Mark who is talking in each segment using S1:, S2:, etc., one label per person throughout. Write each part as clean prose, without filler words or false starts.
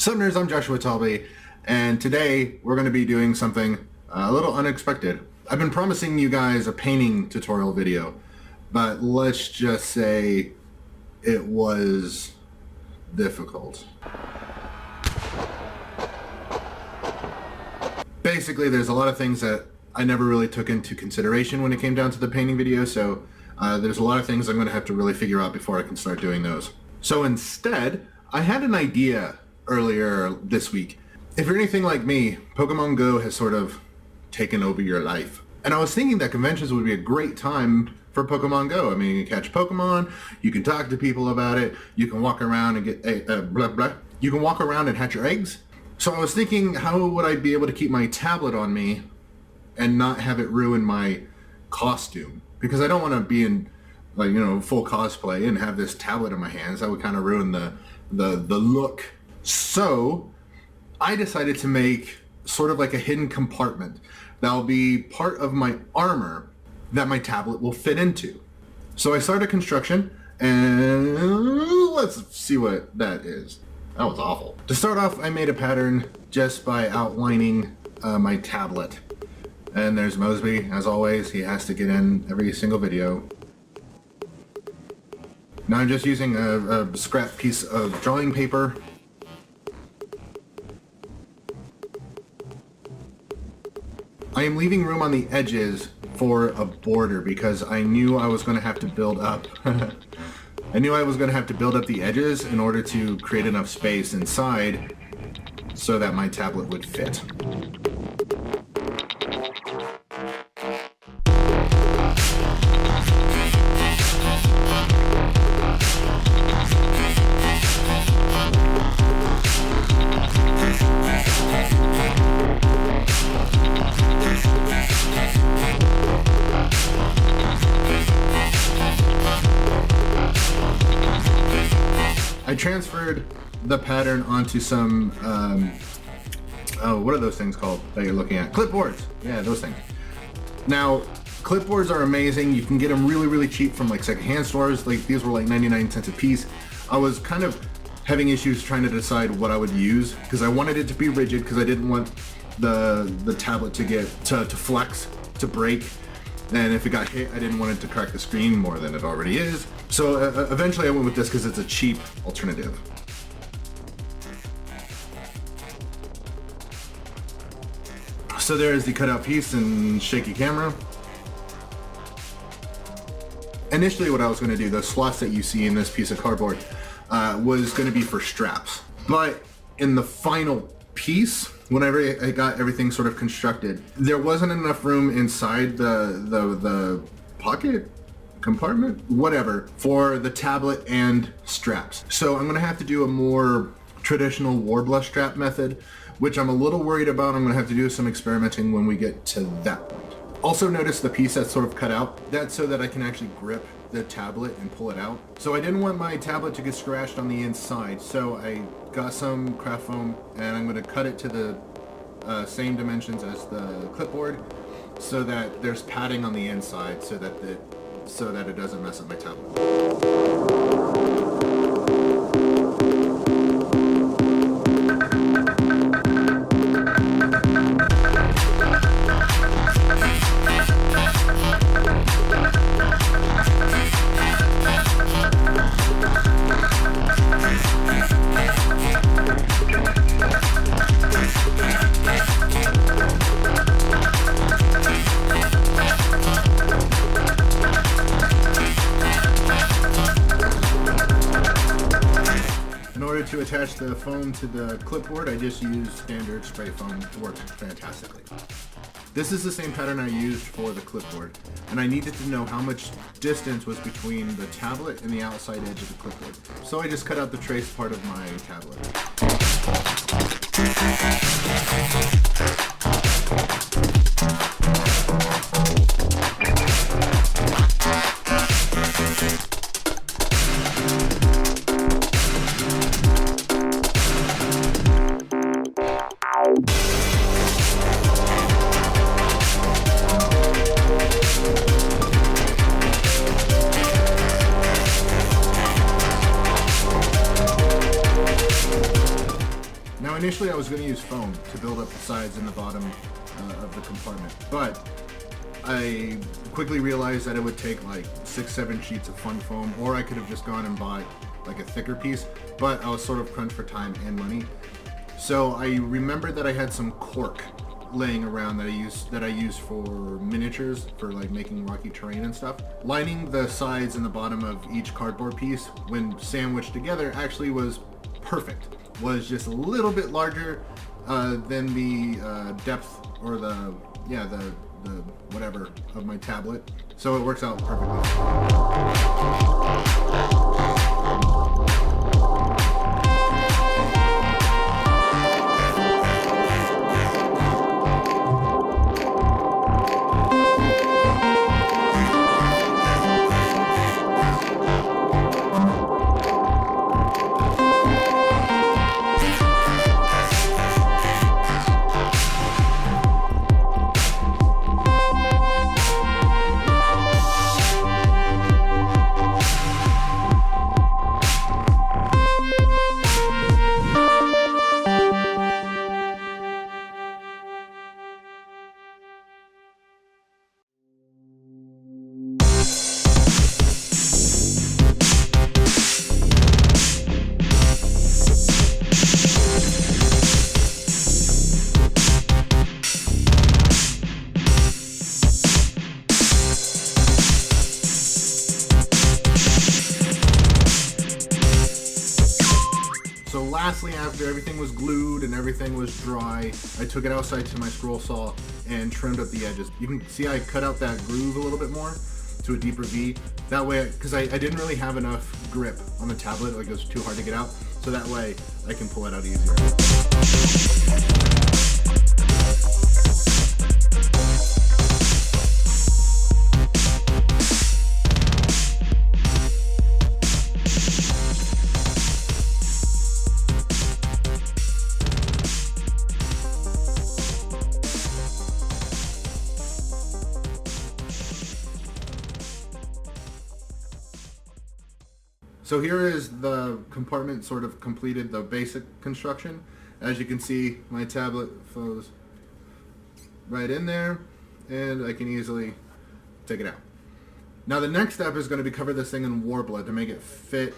S1: Sup nerds, I'm Joshua Talby, and today we're going to be doing something a little unexpected. I've been promising you guys a painting tutorial video, but let's just say it was difficult. Basically, there's a lot of things that I never really took into consideration when it came down to the painting video, so there's a lot of things I'm going to have to really figure out before I can start doing those. So instead, I had an idea earlier this week. If you're anything like me, Pokemon Go has sort of taken over your life. And I was thinking that conventions would be a great time for Pokemon Go. I mean, you can catch Pokemon, you can talk to people about it, you can walk around and get you can walk around and hatch your eggs. So I was thinking, how would I be able to keep my tablet on me and not have it ruin my costume? Because I don't want to be in, like, you know, full cosplay and have this tablet in my hands. That would kind of ruin the look. So I decided to make sort of like a hidden compartment that'll be part of my armor that my tablet will fit into. So I started construction, and let's see what that is. That was awful. To start off, I made a pattern just by outlining my tablet. And there's Mosby, as always. He has to get in every single video. Now I'm just using a scrap piece of drawing paper. I am leaving room on the edges for a border because I knew I was going to have to build up. I knew I was going to have to build up the edges in order to create enough space inside so that my tablet would fit. I transferred the pattern onto some, what are those things called that you're looking at? Clipboards. Yeah, those things. Now, clipboards are amazing. You can get them really, really cheap from like secondhand stores. Like these were like 99 cents a piece. I was kind of having issues trying to decide what I would use because I wanted it to be rigid because I didn't want the tablet to get to flex, to break. And if it got hit, I didn't want it to crack the screen more than it already is. So eventually I went with this because it's a cheap alternative. So there's the cutout piece and shaky camera. Initially what I was going to do, the slots that you see in this piece of cardboard, was going to be for straps. But in the final piece, whenever I got everything sort of constructed, there wasn't enough room inside the pocket, compartment, whatever, for the tablet and straps. So I'm gonna have to do a more traditional Warbler strap method, which I'm a little worried about. I'm gonna have to do some experimenting when we get to that point. Also notice the piece that's sort of cut out. That's so that I can actually grip the tablet and pull it out. So I didn't want my tablet to get scratched on the inside, so I got some craft foam and I'm going to cut it to the same dimensions as the clipboard so that there's padding on the inside so that it doesn't mess up my tablet. To attach the foam to the clipboard, I just used standard spray foam. It worked fantastically. This is the same pattern I used for the clipboard, and I needed to know how much distance was between the tablet and the outside edge of the clipboard. So I just cut out the trace part of my tablet. Now initially I was going to use foam to build up the sides and the bottom of the compartment, but I quickly realized that it would take like 6-7 sheets of fun foam, or I could have just gone and bought like a thicker piece, but I was sort of crunched for time and money. So I remembered that I had some cork laying around that I use for miniatures, for like making rocky terrain and stuff. Lining the sides and the bottom of each cardboard piece when sandwiched together actually was perfect. Was just a little bit larger than the depth or the whatever of my tablet, so it works out perfectly. So lastly, after everything was glued and everything was dry, I took it outside to my scroll saw and trimmed up the edges. You can see I cut out that groove a little bit more to a deeper V. That way, because I didn't really have enough grip on the tablet, like it was too hard to get out. So that way I can pull it out easier. So here is the compartment sort of completed, the basic construction. As you can see, my tablet flows right in there, and I can easily take it out. Now the next step is going to be cover this thing in Warblood to make it fit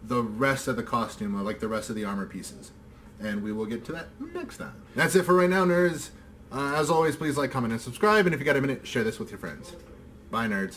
S1: the rest of the costume, or like the rest of the armor pieces. And we will get to that next time. That's it for right now, nerds. As always, please like, comment, and subscribe, and if you got a minute, share this with your friends. Bye, nerds.